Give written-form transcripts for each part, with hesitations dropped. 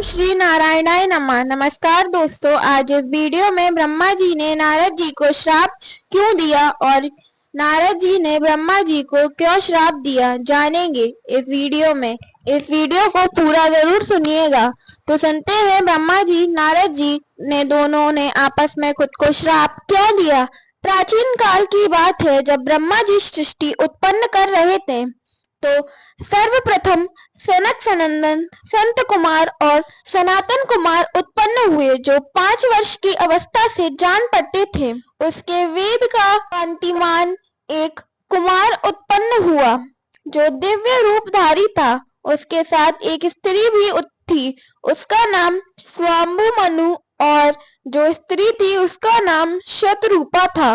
श्री नारायणाय नमः। नमस्कार दोस्तों, आज इस वीडियो में ब्रह्मा जी ने नारद जी को श्राप क्यों दिया और नारद जी ने ब्रह्मा जी को क्यों श्राप दिया जानेंगे इस वीडियो में। इस वीडियो को पूरा जरूर सुनिएगा। तो सुनते हैं ब्रह्मा जी नारद जी ने दोनों ने आपस में खुद को श्राप क्यों दिया। प्राचीन काल की बात है, जब ब्रह्मा जी सृष्टि उत्पन्न कर रहे थे तो सर्वप्रथम सनक सनंदन, संत कुमार और सनातन कुमार उत्पन्न हुए, जो 5 वर्ष की अवस्था से जान पड़ते थे। उसके वेद का कांतिमान एक कुमार उत्पन्न हुआ जो दिव्य रूपधारी था। उसके साथ एक स्त्री भी थी, उसका नाम स्वाम्बु मनु, और जो स्त्री थी उसका नाम शतरूपा था।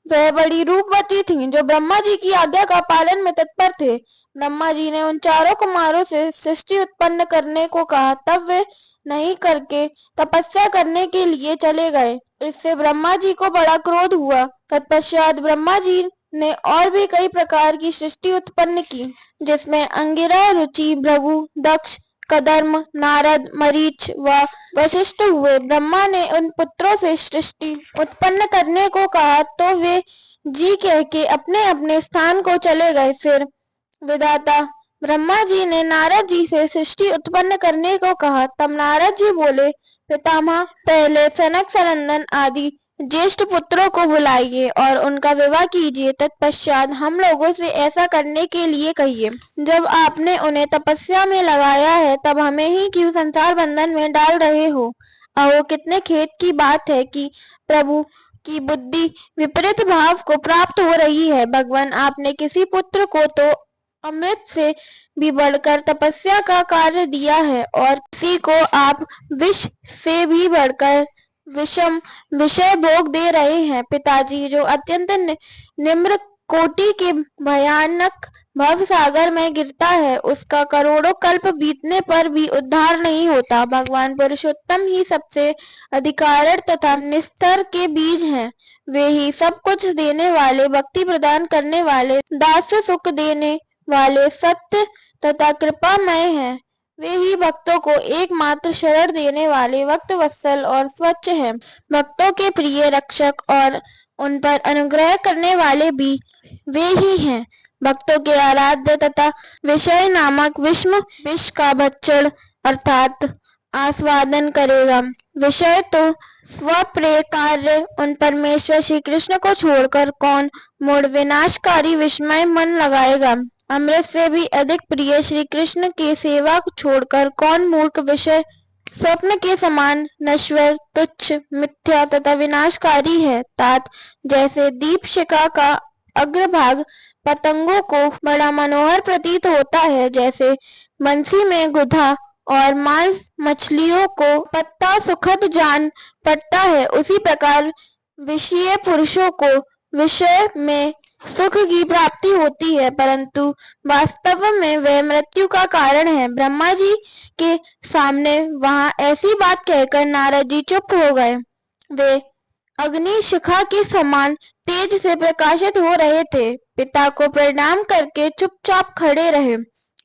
वह बड़ी रूपवती थी जो ब्रह्मा जी की आज्ञा का पालन में तत्पर थे। ब्रह्मा जी ने उन चारों कुमारों से सृष्टि उत्पन्न करने को कहा, तब वे नहीं करके तपस्या करने के लिए चले गए। इससे ब्रह्मा जी को बड़ा क्रोध हुआ। तत्पश्चात ब्रह्मा जी ने और भी कई प्रकार की सृष्टि उत्पन्न की, जिसमें अंगिरा, रुचि, भृगु, दक्ष, कदर्म, नारद, मरीच व वशिष्ठ हुए। ब्रह्मा ने उन पुत्रों से सृष्टि उत्पन्न करने को कहा तो वे जी कह के अपने अपने स्थान को चले गए। फिर विधाता ब्रह्मा जी ने नारद जी से सृष्टि उत्पन्न करने को कहा। तब नारद जी बोले, पितामह, पहले सनक सनंदन आदि ज्येष्ठ पुत्रों को बुलाइए और उनका विवाह कीजिए। तत्पश्चात हम लोगों से ऐसा करने के लिए कहिए। जब आपने उन्हें तपस्या में लगाया है, तब हमें ही क्यों संसार बंधन में डाल रहे हो। अहो, कितने खेद की बात है कि प्रभु की बुद्धि विपरीत भाव को प्राप्त हो रही है। भगवान, आपने किसी पुत्र को तो अमृत से भी बढ़कर तपस्या का कार्य दिया है और किसी को आप विष से भी बढ़कर विषम विषय भोग दे रहे हैं। पिताजी, जो अत्यंत निम्र कोटि के भयानक भव सागर में गिरता है, उसका करोड़ों कल्प बीतने पर भी उद्धार नहीं होता। भगवान पुरुषोत्तम ही सबसे अधिकारण तथा निस्तर के बीज हैं। वे ही सब कुछ देने वाले, भक्ति प्रदान करने वाले, दास्य सुख देने वाले, सत्य तथा कृपामय हैं। वे ही भक्तों को एकमात्र शरण देने वाले, भक्त वत्सल और स्वच्छ हैं। भक्तों के प्रिय रक्षक और उन पर अनुग्रह करने वाले भी वे ही हैं। भक्तों के आराध्य तथा विषय नामक विष का भक्षण अर्थात आस्वादन करेगा। विषय तो स्वप्रिय कार्य उन परमेश्वर श्री कृष्ण को छोड़कर कौन मूढ़ विनाशकारी विस्मय मन लगाएगा। अमृत से भी अधिक प्रिय श्री कृष्ण की सेवा छोड़कर कौन मूर्ख विषय स्वप्न के समान नश्वर, तुच्छ, मिथ्या तथा विनाशकारी है। तात, जैसे दीप शिखा का अग्रभाग पतंगों को बड़ा मनोहर प्रतीत होता है, जैसे बंसी में गुधा और मांस मछलियों को पत्ता सुखद जान पड़ता है, उसी प्रकार विषय पुरुषों को विषय में सुख की प्राप्ति होती है, परंतु वास्तव में वह मृत्यु का कारण है। ब्रह्मा जी के सामने वहां ऐसी बात कहकर नारद जी चुप हो गए। वे अग्नि शिखा के समान तेज से प्रकाशित हो रहे थे। पिता को प्रणाम करके चुपचाप खड़े रहे।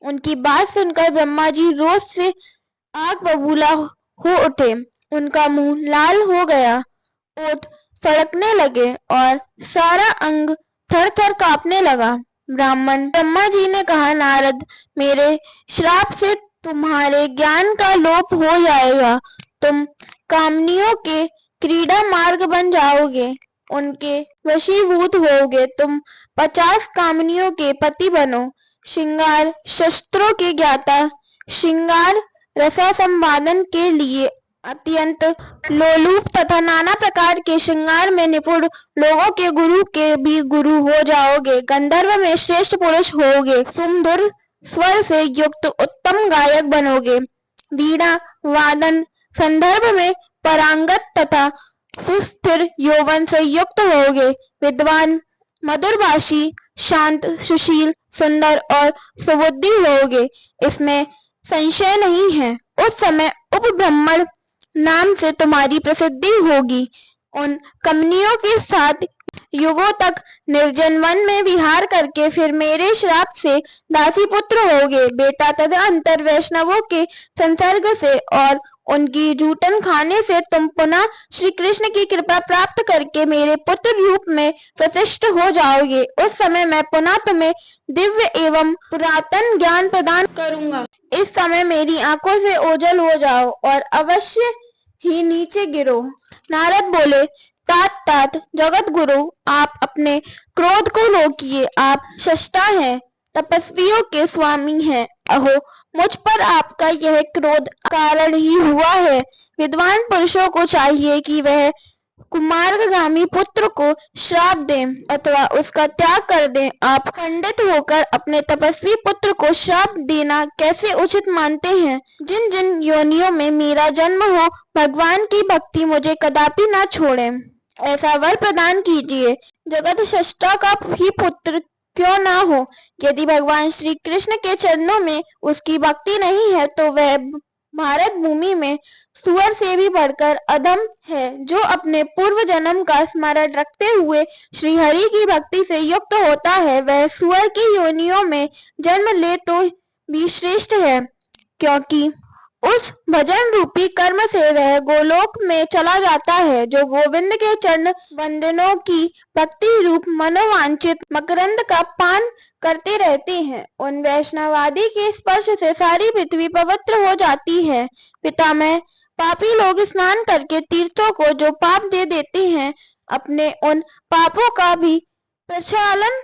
उनकी बात सुनकर ब्रह्मा जी रोष से आग बबूला हो उठे। उनका मुंह लाल हो गया, ओठ सड़कने लगे और सारा अंग थर थर कांपने लगा। ब्रह्मा जी ने कहा, नारद, मेरे श्राप से तुम्हारे ज्ञान का लोप हो जाएगा। तुम कामनियों के क्रीड़ा मार्ग बन जाओगे, उनके वशीभूत होगे। तुम 50 कामनियों के पति बनो। श्रृंगार शस्त्रों के ज्ञाता, श्रृंगार रसा संवादन के लिए अत्यंत लोलुप तथा नाना प्रकार के श्रृंगार में निपुण लोगों के गुरु के भी गुरु हो जाओगे। गंधर्व में श्रेष्ठ पुरुष होगे। सुमधुर स्वर से युक्त उत्तम गायक बनोगे। वीणा वादन संदर्भ में पारंगत तथा सुस्थिर यौवन से युक्त होगे। विद्वान, मधुरभाषी, शांत, सुशील, सुंदर और सुबुद्धि होगे, इसमें संशय नहीं है। उस समय उपब्रह्मण नाम से तुम्हारी प्रसिद्धि होगी। उन कमनियों के साथ युगों तक निर्जन वन में विहार करके फिर मेरे श्राप से दासी पुत्र होगे। बेटा तदंतर वैष्णवों के संसर्ग से और उनकी जूठन खाने से तुम पुनः श्री कृष्ण की कृपा प्राप्त करके मेरे पुत्र रूप में प्रतिष्ठित हो जाओगे। उस समय मैं पुनः तुम्हें दिव्य एवं पुरातन ज्ञान प्रदान करूंगा। इस समय मेरी आंखों से ओझल हो जाओ और अवश्य ही नीचे गिरो। नारद बोले, तात तात जगत गुरु, आप अपने क्रोध को रोकिए। आप शस्ता हैं, तपस्वियों के स्वामी हैं। अहो, मुझ पर आपका यह क्रोध कारण ही हुआ है। विद्वान पुरुषों को चाहिए कि वह कुमार्गामी पुत्र को श्राप दें अथवा उसका त्याग कर दें। आप खंडित होकर अपने तपस्वी पुत्र को श्राप देना कैसे उचित मानते हैं? जिन जिन योनियों में मेरा जन्म हो, भगवान की भक्ति मुझे कदापि न छोड़े। ऐसा वर प्रदान कीजिए। जगत सृष्टा का ही पुत्र क्यों ना हो, यदि भगवान श्री कृष्ण के चरणों में उसकी भक्ति नहीं है तो वह भारत भूमि में सुअर से भी बढ़कर अधम है। जो अपने पूर्व जन्म का स्मरण रखते हुए श्री हरि की भक्ति से युक्त होता है, वह सुअर की योनियों में जन्म ले तो भी श्रेष्ठ है, क्योंकि उस भजन रूपी कर्म से वह गोलोक में चला जाता है। जो गोविंद के चरण वंदनों की भक्ति रूप मनोवांछित मकरंद का पान करते रहते हैं, उन वैष्णवादि के स्पर्श से सारी पृथ्वी पवित्र हो जाती है। पितामह, पापी लोग स्नान करके तीर्थों को जो पाप दे देते हैं, अपने उन पापों का भी प्रक्षालन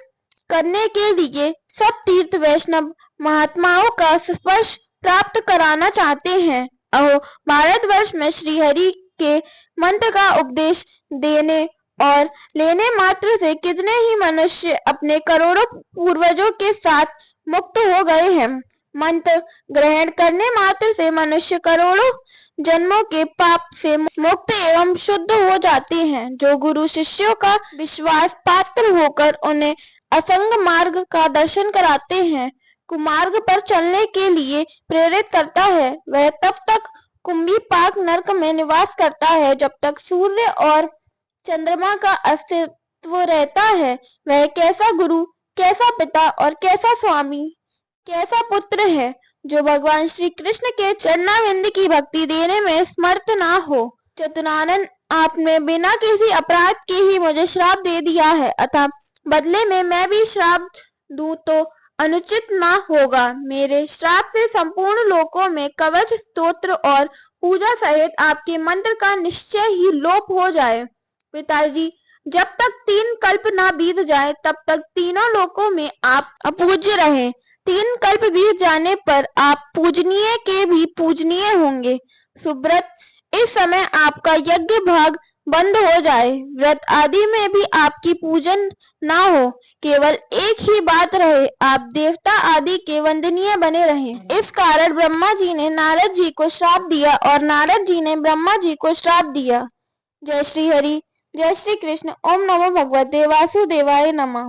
करने के लिए सब तीर्थ वैष्णव महात्माओं का स्पर्श प्राप्त कराना चाहते हैं। अहो, भारतवर्ष में श्री हरि के मंत्र का उपदेश देने और लेने मात्र से कितने ही मनुष्य अपने करोड़ों पूर्वजों के साथ मुक्त हो गए हैं। मंत्र ग्रहण करने मात्र से मनुष्य करोड़ों जन्मों के पाप से मुक्त एवं शुद्ध हो जाते हैं। जो गुरु शिष्यों का विश्वास पात्र होकर उन्हें असंग मार्ग का दर्शन कराते हैं, कुमार्ग पर चलने के लिए प्रेरित करता है, वह तब तक कुंभी पाक नरक में निवास करता है जब तक सूर्य और चंद्रमा का अस्तित्व रहता है। वह कैसा गुरु, कैसा पिता और कैसा स्वामी, कैसा पुत्र है जो भगवान श्री कृष्ण के चरणाविंद की भक्ति देने में समर्थ ना हो। चतुरानन, आपने बिना किसी अपराध के ही मुझे श्राप दे दिया है, अतः बदले में मैं भी श्राप दूं तो अनुचित ना होगा। मेरे श्राप से संपूर्ण लोकों में कवच, स्तोत्र और पूजा सहित आपके मंत्र का निश्चय ही लोप हो जाए। पिताजी, जब तक 3 कल्प ना बीत जाए तब तक तीनों लोकों में आप अपूज्य रहें। 3 कल्प बीत जाने पर आप पूजनीय के भी पूजनीय होंगे। सुब्रत, इस समय आपका यज्ञ भाग बंद हो जाए, व्रत आदि में भी आपकी पूजन ना हो, केवल एक ही बात रहे, आप देवता आदि के वंदनीय बने रहें। इस कारण ब्रह्मा जी ने नारद जी को श्राप दिया और नारद जी ने ब्रह्मा जी को श्राप दिया। जय श्री हरि, जय श्री कृष्ण। ओम नमो भगवते वासुदेवाय नमः।